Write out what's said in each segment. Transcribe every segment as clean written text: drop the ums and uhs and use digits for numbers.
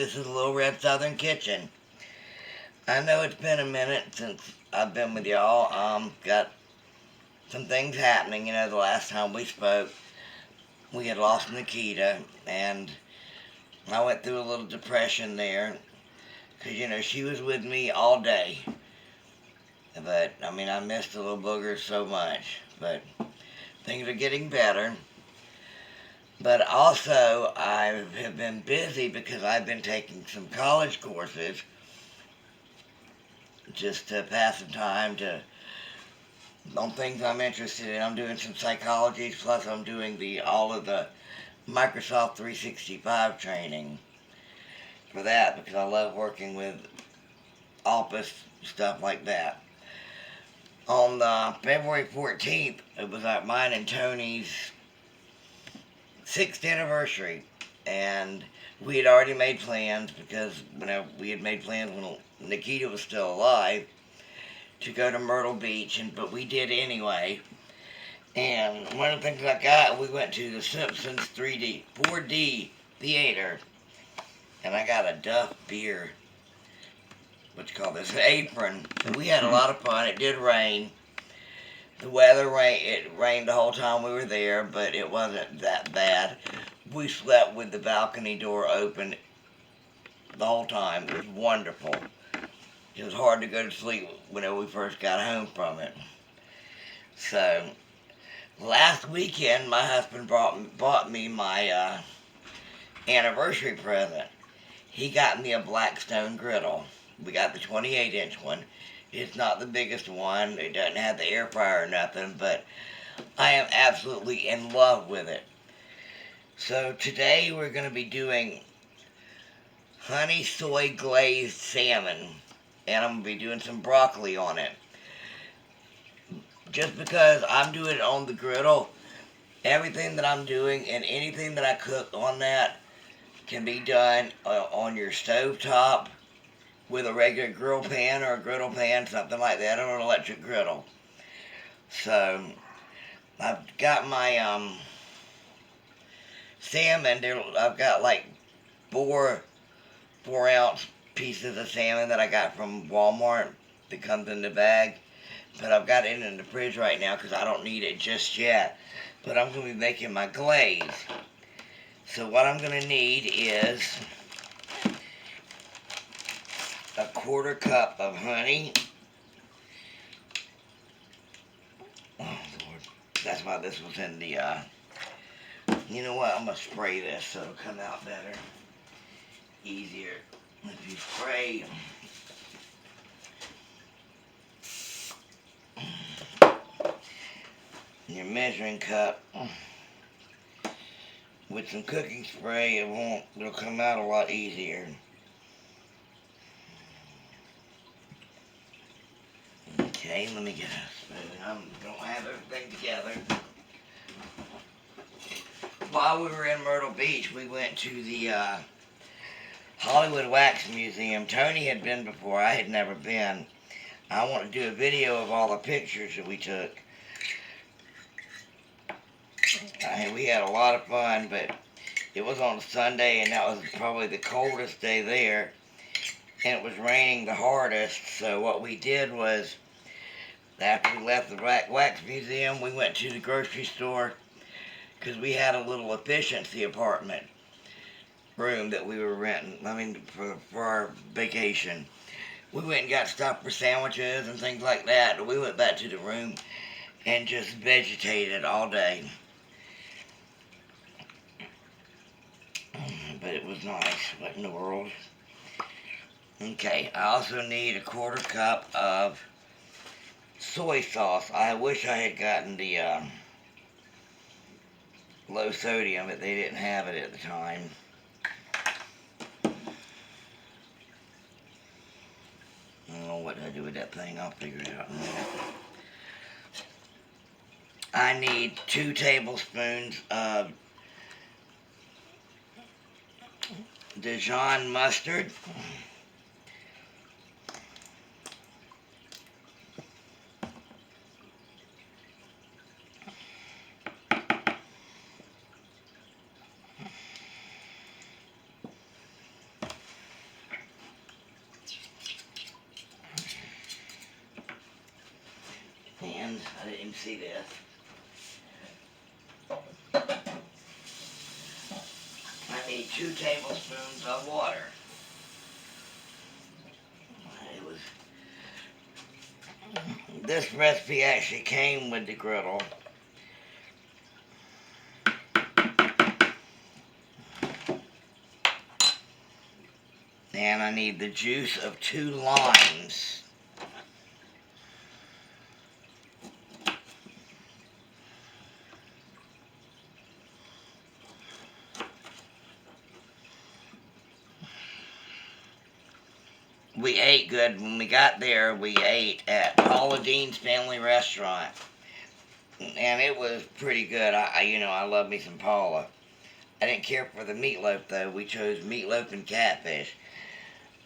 This is Little Red Southern Kitchen. I know it's been a minute since I've been with y'all. Got some things happening. The last time we spoke, we had lost Nikita, and I went through a little depression there. Because, she was with me all day. But, I missed the little booger so much. But things are getting better. But also, I have been busy because I've been taking some college courses just to pass the time on things I'm interested in. I'm doing some psychology, plus I'm doing all of the Microsoft 365 training for that because I love working with office stuff like that. On February 14th, it was mine and Tony's 6th anniversary, and we had already made plans because we had made plans when Nikita was still alive to go to Myrtle Beach, but we did anyway. And one of the things I got, we went to the Simpsons 4D theater, and I got a Duff beer, an apron. And we had a lot of fun. It did rain. The weather it rained the whole time we were there, but it wasn't that bad. We slept with the balcony door open the whole time. It was wonderful. It was hard to go to sleep whenever we first got home from it. So, last weekend, my husband bought me my anniversary present. He got me a Blackstone Griddle. We got the 28-inch one. It's not the biggest one. It doesn't have the air fryer or nothing, but I am absolutely in love with it. So today we're going to be doing Honey-Soy Glazed Salmon, and I'm going to be doing some broccoli on it. Just because I'm doing it on the griddle, everything that I'm doing and anything that I cook on that can be done on your stovetop with a regular grill pan or a griddle pan, something like that, or an electric griddle. So, I've got my salmon. I've got like 4-ounce pieces of salmon that I got from Walmart that comes in the bag. But I've got it in the fridge right now because I don't need it just yet. But I'm going to be making my glaze. So what I'm going to need is a 1/4 cup of honey. Oh, Lord. That's why this was in the, you know what? I'm going to spray this so it'll come out better. Easier if you spray. Your measuring cup with some cooking spray, it'll come out a lot easier. Okay, let me get a spoon. I don't have everything together. While we were in Myrtle Beach, we went to the Hollywood Wax Museum. Tony had been before. I had never been. I want to do a video of all the pictures that we took. We had a lot of fun, but it was on a Sunday, and that was probably the coldest day there, and it was raining the hardest. So what we did was, after we left the Wax Museum, we went to the grocery store because we had a little efficiency apartment room that we were renting, for our vacation. We went and got stuff for sandwiches and things like that. We went back to the room and just vegetated all day. But it was nice. What in the world? Okay, I also need a 1/4 cup of soy sauce. I wish I had gotten the low sodium, but they didn't have it at the time. I don't know what to do with that thing. I'll figure it out in a minute. I need 2 tablespoons of Dijon mustard. I didn't even see this. I need 2 tablespoons of water. This recipe actually came with the griddle. And I need the juice of 2 limes. We ate good. When we got there, we ate at Paula Dean's Family Restaurant. And it was pretty good. I love me some Paula. I didn't care for the meatloaf, though. We chose meatloaf and catfish.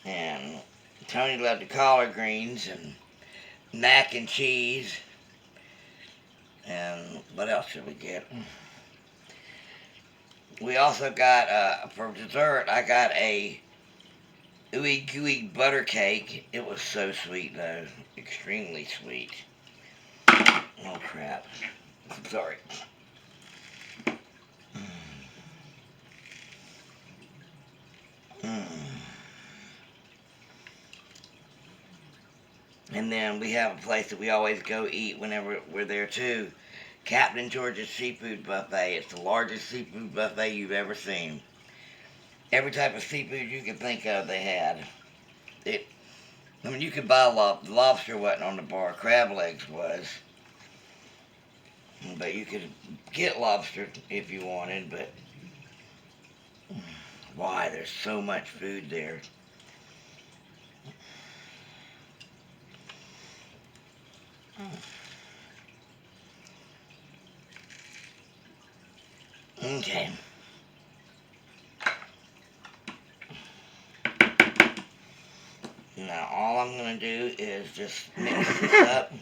And Tony loved the collard greens and mac and cheese. And what else did we get? We also got, for dessert, I got a ooey gooey butter cake. It was so sweet, though. Extremely sweet. Oh, crap. Sorry. And then we have a place that we always go eat whenever we're there too. Captain George's Seafood Buffet. It's the largest seafood buffet you've ever seen. Every type of seafood you can think of, they had. You could buy lobster wasn't on the bar. Crab legs was. But you could get lobster if you wanted, but why? There's so much food there. Okay. Now all I'm going to do is just mix this up.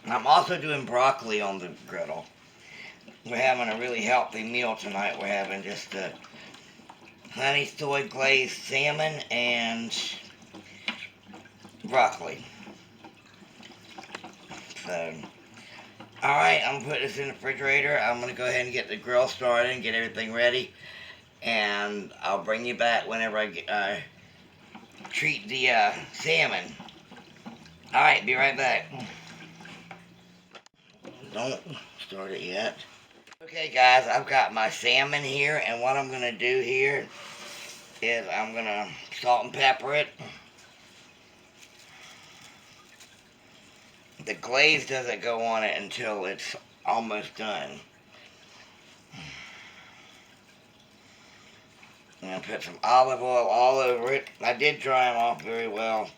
I'm also doing broccoli on the griddle. We're having a really healthy meal tonight. We're having just a Honey-Soy Glazed Salmon and broccoli. So, alright, I'm going to put this in the refrigerator. I'm going to go ahead and get the grill started and get everything ready. And I'll bring you back whenever I treat the salmon. Alright, be right back. Don't start it yet. Okay guys, I've got my salmon here, and what I'm going to do here is I'm going to salt and pepper it. The glaze doesn't go on it until it's almost done. I'm going to put some olive oil all over it. I did dry them off very well.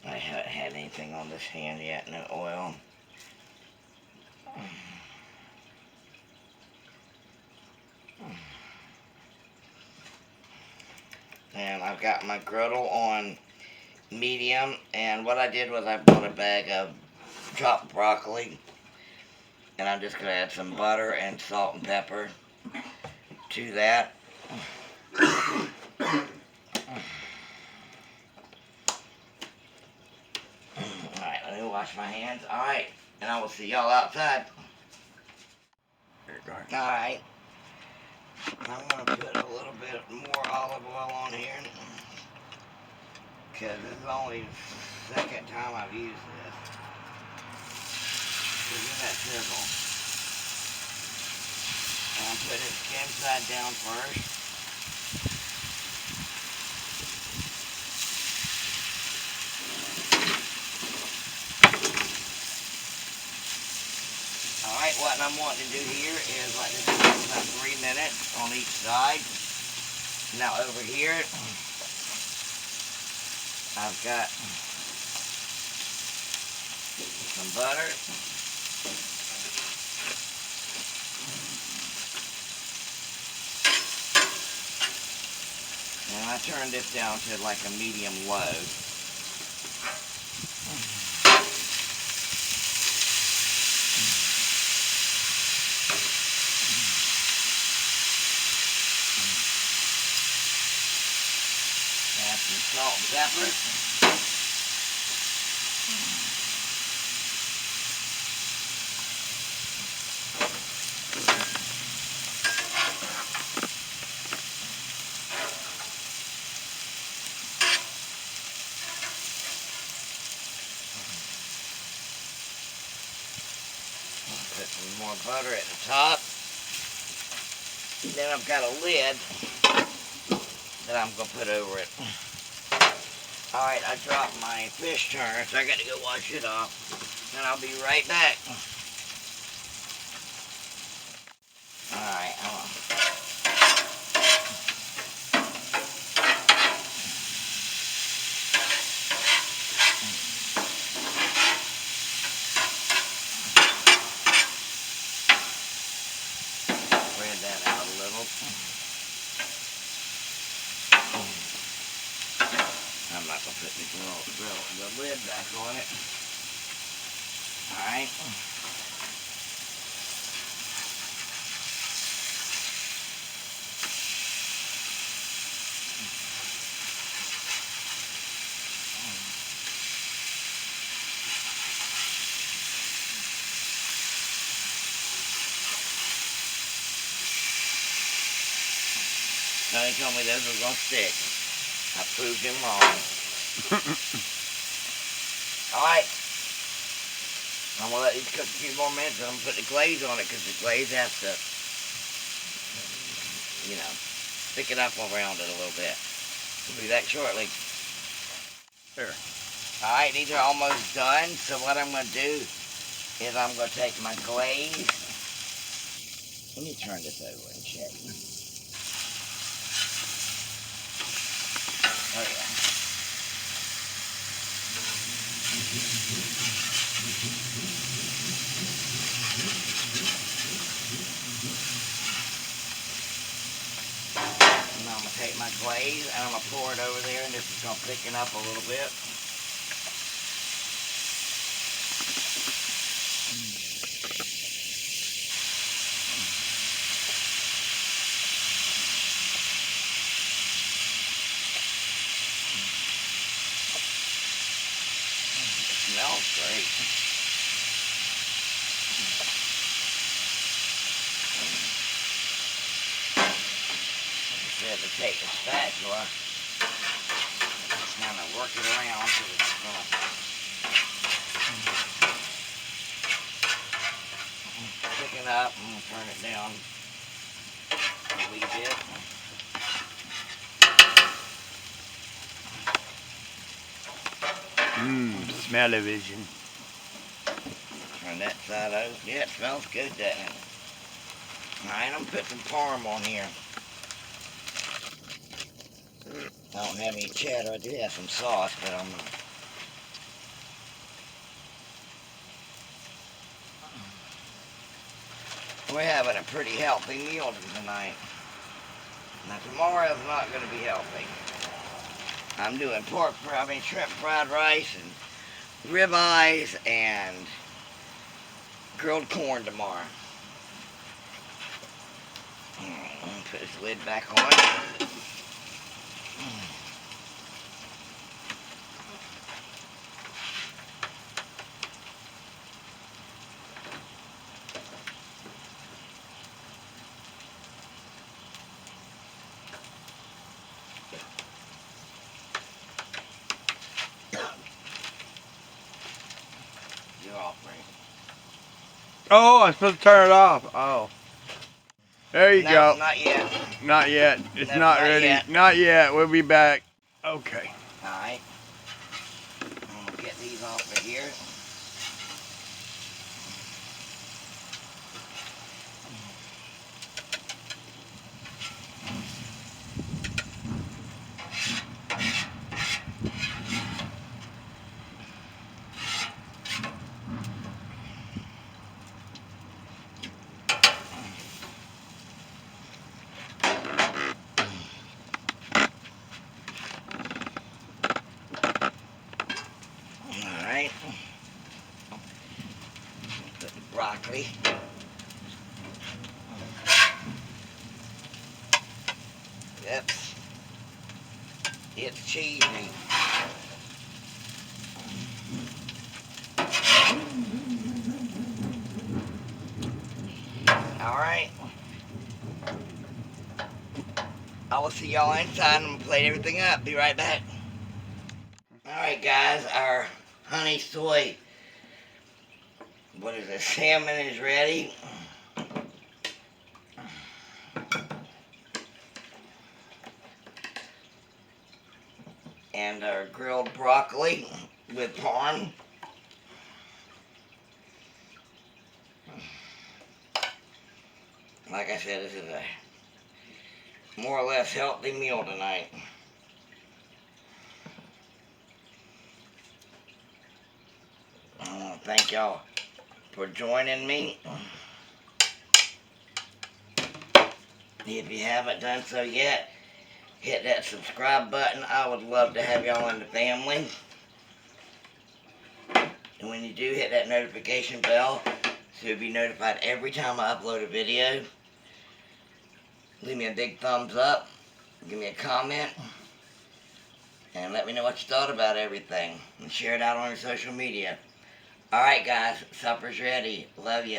I haven't had anything on this hand yet, no oil. And I've got my griddle on medium, and what I did was I bought a bag of chopped broccoli, and I'm just going to add some butter and salt and pepper to that. Alright, let me wash my hands. Alright, and I will see y'all outside. Alright, I'm going to put a little bit more olive oil on here, because this is only the second time I've used this. So give that sizzle. And I'll put it skin side down first. Alright, what I'm wanting to do here is let this cook about 3 minutes on each side. Now over here, I've got some butter. And I turned this down to like a medium low. Add some salt and pepper. Put some more butter at the top. Then I've got a lid that I'm going to put over it. Alright, I dropped my fish turner, so I got to go wash it off. And I'll be right back. Alright, spread that out a little. I'm not going to put the lid back on it. Alright. Now he told me those were going to stick. I proved him wrong. Alright. I'm going to let these cook a few more minutes and I'm going to put the glaze on it because the glaze has to, you know, thick it up around it a little bit. We'll do that shortly. There. Alright, these are almost done. So what I'm going to do is I'm going to take my glaze. Let me turn this over and check. Oh yeah. And I'm going to take my glaze and I'm going to pour it over there and this is going to thicken up a little bit. Smells great. Like I said, to take the spatula, just kind of work it around so it's thicken up and turn it down a wee bit. Smell-o-vision. Turn that side over. Yeah, it smells good, doesn't it? Alright, I'm putting some parm on here. I don't have any cheddar. I do have some sauce, but I'm not. We're having a pretty healthy meal tonight. Now tomorrow's not going to be healthy. I'm doing shrimp fried rice and ribeyes and grilled corn tomorrow. I'm going to put this lid back on. You're off, Ray. Oh, I'm supposed to turn it off. Oh. There you go. Not yet. Not yet. It's No, not not ready. yet. Not yet. We'll be back. Okay. Alright. I'm going to get these off of here. broccoli. Oops. It's cheesy. Alright. I will see y'all inside. I'm going to plate everything up. Be right back. Alright guys, our honey soy, salmon is ready. And our grilled broccoli with parm. Like I said, this is a more or less healthy meal tonight. I want to thank y'all for joining me. If you haven't done so yet, hit that subscribe button. I would love to have y'all in the family. And when you do, hit that notification bell so you'll be notified every time I upload a video. Leave me a big thumbs up. Give me a comment. And let me know what you thought about everything. And share it out on your social media. Alright guys, supper's ready. Love ya.